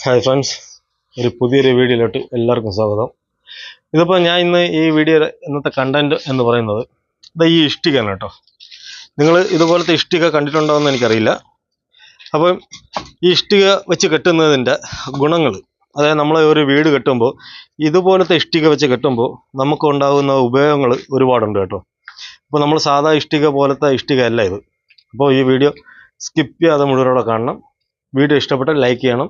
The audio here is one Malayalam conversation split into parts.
ഹായ് ഫ്രണ്ട്സ്, ഒരു പുതിയൊരു വീഡിയോയിലോട്ട് എല്ലാവർക്കും സ്വാഗതം. ഇതിപ്പോൾ ഞാൻ ഇന്ന് ഈ വീഡിയോയുടെ ഇന്നത്തെ കണ്ടന്റ് എന്ന് പറയുന്നത് ഈ ഇഷ്ടികയാണ് കേട്ടോ. നിങ്ങൾ ഇതുപോലത്തെ ഇഷ്ടിക കണ്ടിട്ടുണ്ടോ എന്ന് എനിക്കറിയില്ല. അപ്പം ഈ ഇഷ്ടിക വെച്ച് കെട്ടുന്നതിൻ്റെ ഗുണങ്ങൾ, അതായത് നമ്മൾ ഒരു വീട് കെട്ടുമ്പോൾ ഇതുപോലത്തെ ഇഷ്ടിക വെച്ച് കെട്ടുമ്പോൾ നമുക്ക് ഉണ്ടാകുന്ന ഉപയോഗങ്ങൾ ഒരുപാടുണ്ട് കേട്ടോ. അപ്പോൾ നമ്മൾ സാധാ ഇഷ്ടിക പോലത്തെ ഇഷ്ടിക അല്ല ഇത്. അപ്പോൾ ഈ വീഡിയോ സ്കിപ്പ് ചെയ്യാതെ മുഴുവനോടെ കാണണം. വീഡിയോ ഇഷ്ടപ്പെട്ടാൽ ലൈക്ക് ചെയ്യണം.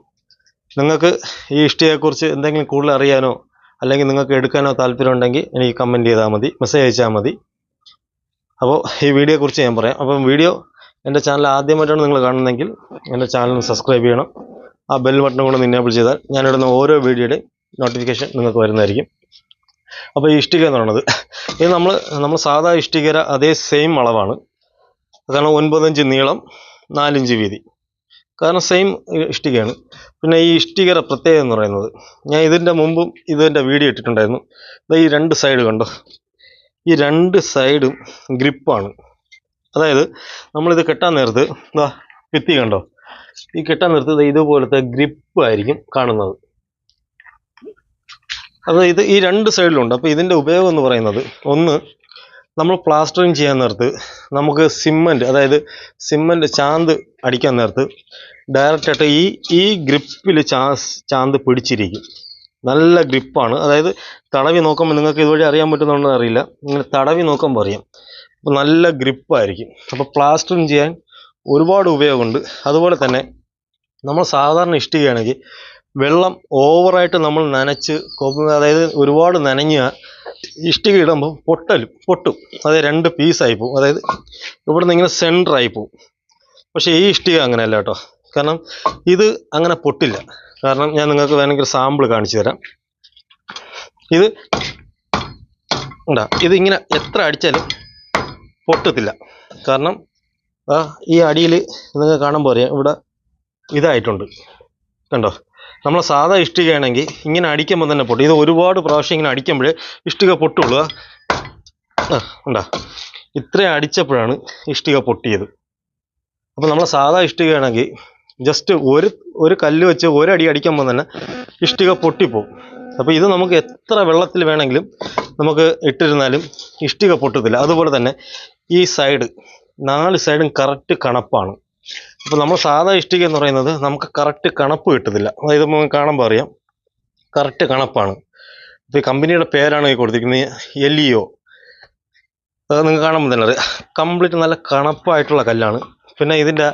നിങ്ങൾക്ക് ഈ ഇഷ്ടികയെക്കുറിച്ച് എന്തെങ്കിലും കൂടുതൽ അറിയാനോ അല്ലെങ്കിൽ നിങ്ങൾക്ക് എടുക്കാനോ താല്പര്യം ഉണ്ടെങ്കിൽ എനിക്ക് കമൻറ്റ് ചെയ്താൽ മതി, മെസ്സേജ് അയച്ചാൽ മതി. അപ്പോൾ ഈ വീഡിയോയെക്കുറിച്ച് ഞാൻ പറയാം. അപ്പം വീഡിയോ എൻ്റെ ചാനൽ ആദ്യമായിട്ടാണ് നിങ്ങൾ കാണുന്നതെങ്കിൽ എൻ്റെ ചാനൽ സബ്സ്ക്രൈബ് ചെയ്യണം. ആ ബെൽ ബട്ടൺ കൂടെ എനേബിൾ ചെയ്താൽ ഞാനിടുന്ന ഓരോ വീഡിയോയുടെ നോട്ടിഫിക്കേഷൻ നിങ്ങൾക്ക് വരുന്നതായിരിക്കും. അപ്പോൾ ഈ ഇഷ്ടിക എന്ന് പറയുന്നത് ഇത് നമ്മൾ സാധാ ഇഷ്ടികര അതേ സെയിം അളവാണ്. കാരണം 9 ഇഞ്ച് നീളം, 4 ഇഞ്ച് വീതി, കാരണം സെയിം ഇഷ്ടികയാണ്. പിന്നെ ഈ ഇഷ്ടികയുടെ പ്രത്യേകത എന്ന് പറയുന്നത്, ഞാൻ ഇതിൻ്റെ മുമ്പും ഇതിൻ്റെ വീഡിയോ ഇട്ടിട്ടുണ്ടായിരുന്നു. ഈ 2 സൈഡ് കണ്ടോ, ഈ 2 സൈഡും ഗ്രിപ്പാണ്. അതായത് നമ്മളിത് കെട്ടാൻ നേരത്ത് ഭിത്തി കണ്ടോ, ഈ കെട്ടാൻ നേരത്ത് ഇതുപോലത്തെ ഗ്രിപ്പ് ആയിരിക്കും കാണുന്നത്. അപ്പോൾ ഇത് ഈ 2 സൈഡിലുണ്ട്. അപ്പോൾ ഇതിൻ്റെ ഉപയോഗം എന്ന് പറയുന്നത്, ഒന്ന്, നമ്മൾ പ്ലാസ്റ്ററിങ് ചെയ്യാൻ നേരത്ത് നമുക്ക് സിമൻറ്റ് ചാന്ത് അടിക്കാൻ നേരത്ത് ഡയറക്റ്റായിട്ട് ഈ ഗ്രിപ്പിൽ ചാന്ത് പിടിച്ചിരിക്കും. നല്ല ഗ്രിപ്പാണ്. അതായത് തടവി നോക്കുമ്പോൾ നിങ്ങൾക്ക് ഇതുവഴി അറിയാൻ പറ്റുന്നുണ്ടെന്ന് അറിയില്ല, നിങ്ങൾ തടവി നോക്കുമ്പോൾ അറിയാം. അപ്പോൾ നല്ല ഗ്രിപ്പായിരിക്കും. അപ്പോൾ പ്ലാസ്റ്ററിങ് ചെയ്യാൻ ഒരുപാട് ഉപയോഗമുണ്ട്. അതുപോലെ തന്നെ നമ്മൾ സാധാരണ ഇഷ്ടികയാണെങ്കിൽ വെള്ളം ഓവറായിട്ട് നമ്മൾ നനച്ച് അതായത് ഒരുപാട് നനഞ്ഞ ഇഷ്ടിക ഇടുമ്പോൾ പൊട്ടും. അതായത് 2 പീസായി പോവും. അതായത് ഇവിടെ നിന്ന് ഇങ്ങനെ സെൻറ്ററായി പോവും. പക്ഷേ ഈ ഇഷ്ടിക അങ്ങനെയല്ല കേട്ടോ. കാരണം ഇത് അങ്ങനെ പൊട്ടില്ല. കാരണം ഞാൻ നിങ്ങൾക്ക് വേണമെങ്കിൽ സാമ്പിൾ കാണിച്ചു തരാം. ഇതിങ്ങനെ എത്ര അടിച്ചാലും പൊട്ടത്തില്ല. കാരണം ഈ അടിയിൽ നിങ്ങൾ കാണുമ്പോൾ അറിയാം, ഇവിടെ ഇതായിട്ടുണ്ട് കണ്ടോ. നമ്മൾ സാധാ ഇഷ്ടികയാണെങ്കിൽ ഇങ്ങനെ അടിക്കുമ്പോൾ തന്നെ പൊട്ടും. ഇത് ഒരുപാട് പ്രാവശ്യം ഇങ്ങനെ അടിക്കുമ്പോഴേ ഇഷ്ടിക പൊട്ടുള്ളൂ. ഇത്രയും അടിച്ചപ്പോഴാണ് ഇഷ്ടിക പൊട്ടിയത്. അപ്പോൾ നമ്മൾ സാധാ ഇഷ്ടികയാണെങ്കിൽ ജസ്റ്റ് ഒരു കല്ല് വെച്ച് ഒരടി അടിക്കുമ്പോൾ തന്നെ ഇഷ്ടിക പൊട്ടിപ്പോവും. അപ്പോൾ ഇത് നമുക്ക് എത്ര വെള്ളത്തിൽ വേണമെങ്കിലും നമുക്ക് ഇട്ടിരുന്നാലും ഇഷ്ടിക പൊട്ടത്തില്ല. അതുപോലെ തന്നെ ഈ 4 സൈഡും കറക്റ്റ് കണപ്പാണ്. അപ്പോൾ നമ്മൾ സാധാ ഇഷ്ടിക എന്ന് പറയുന്നത് നമുക്ക് കറക്റ്റ് കണപ്പ് കിട്ടത്തില്ല. അതായത് നമുക്ക് കാണുമ്പോൾ അറിയാം, കറക്റ്റ് കണപ്പാണ്. ഇപ്പോൾ ഈ കമ്പനിയുടെ പേരാണ് ഈ കൊടുത്തിരിക്കുന്നത്, LEO. അത് നിങ്ങൾക്ക് കാണുമ്പോൾ തന്നെ അറിയാം, കംപ്ലീറ്റ് നല്ല കണപ്പായിട്ടുള്ള കല്ലാണ്. പിന്നെ ഇതിൻ്റെ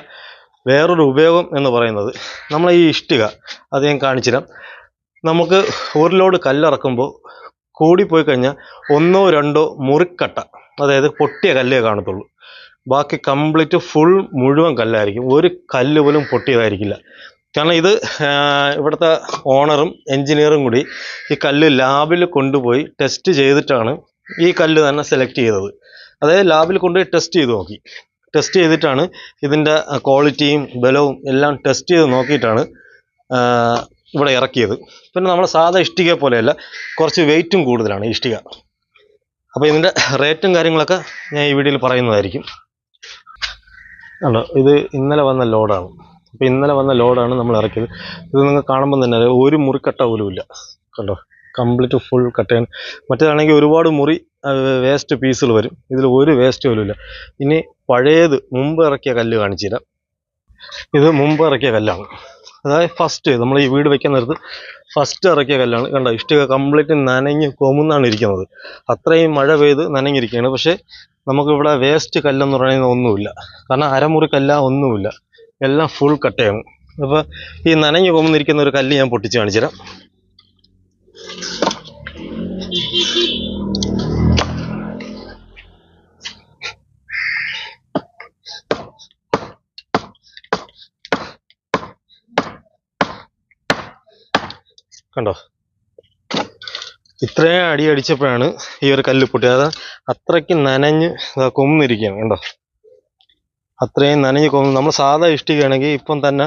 വേറൊരു ഉപയോഗം എന്ന് പറയുന്നത്, നമ്മൾ ഈ ഇഷ്ടിക അത് ഞാൻ കാണിച്ചു തരാം. നമുക്ക് ഒരു ലോഡ് കല്ലിറക്കുമ്പോൾ കൂടിപ്പോയി കഴിഞ്ഞാൽ 1 or 2 മുറിക്കട്ട, അതായത് പൊട്ടിയ കല്ലേ കാണത്തുള്ളൂ. ബാക്കി കംപ്ലീറ്റ് മുഴുവൻ കല്ലായിരിക്കും. ഒരു കല്ല് പോലും പൊട്ടിയതായിരിക്കില്ല. കാരണം ഇത് ഇവിടുത്തെ ഓണറും എൻജിനീയറും കൂടി ഈ കല്ല് ലാബിൽ കൊണ്ടുപോയി ടെസ്റ്റ് ചെയ്തിട്ടാണ് ഈ കല്ല് തന്നെ സെലക്ട് ചെയ്തത്. അതായത് ലാബിൽ കൊണ്ടുപോയി ടെസ്റ്റ് ചെയ്തിട്ടാണ് ഇതിൻ്റെ ക്വാളിറ്റിയും ബലവും എല്ലാം ടെസ്റ്റ് ചെയ്ത് നോക്കിയിട്ടാണ് ഇവിടെ ഇറക്കിയത്. പിന്നെ നമ്മൾ സാധാ ഇഷ്ടിക പോലെയല്ല, കുറച്ച് വെയിറ്റും കൂടുതലാണ് ഈ ഇഷ്ടിക. അപ്പോൾ ഇതിൻ്റെ റേറ്റും കാര്യങ്ങളൊക്കെ ഞാൻ ഈ വീഡിയോയിൽ പറയുന്നതായിരിക്കും. ഇത് ഇന്നലെ വന്ന ലോഡാണ്. അപ്പോൾ ഇന്നലെ വന്ന ലോഡാണ് നമ്മൾ ഇറക്കിയത്. ഇത് നിങ്ങൾ കാണുമ്പോൾ തന്നെ ഒരു മുറിക്കട്ട പോലും ഇല്ല കണ്ടോ, കംപ്ലീറ്റ് ഫുൾ കട്ടയാണ്. മറ്റേതാണെങ്കിൽ ഒരുപാട് വേസ്റ്റ് പീസുകൾ വരും. ഇതിൽ ഒരു വേസ്റ്റ് പോലും ഇല്ല. ഇനി പഴയത് മുമ്പ് ഇറക്കിയ കല്ല് കാണിച്ചു തരാം. ഇത് മുമ്പ് ഇറക്കിയ കല്ലാണ്. അതായത് ഫസ്റ്റ് നമ്മൾ ഈ വീട് വെക്കാൻ നേരത്ത് ഫസ്റ്റ് ഇറക്കിയ കല്ലാണ്. കണ്ടോ, ഇഷ്ടിക കംപ്ലീറ്റ് നനഞ്ഞ് കൊമുന്നാണ് ഇരിക്കുന്നത്. അത്രയും മഴ പെയ്ത് നനഞ്ഞിരിക്കുകയാണ്. പക്ഷേ നമുക്കിവിടെ വേസ്റ്റ് കല്ലെന്ന് പറയുന്നത് ഒന്നുമില്ല. കാരണം അരമുറി കല്ല ഒന്നുമില്ല, എല്ലാം ഫുൾ കട്ടയാണ്. അപ്പോൾ ഈ നനഞ്ഞ് കൊമുന്നിരിക്കുന്ന ഒരു കല്ല് ഞാൻ പൊട്ടിച്ച് കാണിച്ചു തരാം. കണ്ടോ, ഇത്രയും അടി അടിച്ചപ്പോഴാണ് ഈ ഒരു കല്ല് പൊട്ടിയത്. അത് അത്രയ്ക്ക് നനഞ്ഞ് കൊന്നിരിക്കുകയാണ്. കണ്ടോ, അത്രയും നനഞ്ഞ് കൊന്നു. നമ്മൾ സാധാ ഇഷ്ടികയാണെങ്കിൽ ഇപ്പം തന്നെ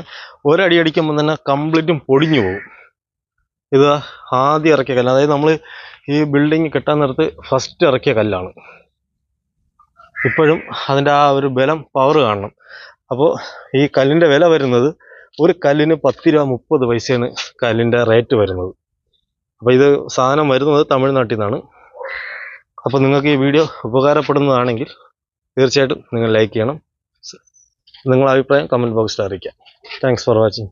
ഒരടി അടിക്കുമ്പോൾ തന്നെ കംപ്ലീറ്റും പൊടിഞ്ഞു പോകും. ഇത് ആദ്യം ഇറക്കിയ കല്ല്, അതായത് നമ്മൾ ഈ ബിൽഡിങ് കെട്ടാൻ നേരത്ത് ഫസ്റ്റ് ഇറക്കിയ കല്ലാണ്. ഇപ്പോഴും അതിൻ്റെ ആ ഒരു ബലം, പവർ കാണണം. അപ്പോൾ ഈ കല്ലിൻ്റെ വില വരുന്നത് ഒരു കല്ലിന് 10 രൂപ 30 പൈസയാണ് കല്ലിൻ്റെ റേറ്റ് വരുന്നത്. അപ്പോൾ ഇത് സാധനം വരുന്നത് തമിഴ്നാട്ടിൽ നിന്നാണ്. അപ്പോൾ നിങ്ങൾക്ക് ഈ വീഡിയോ ഉപകാരപ്പെടുന്നതാണെങ്കിൽ തീർച്ചയായിട്ടും നിങ്ങൾ ലൈക്ക് ചെയ്യണം. നിങ്ങളുടെ അഭിപ്രായം കമൻറ്റ് ബോക്സിൽ അറിയിക്കാം. Thanks for watching.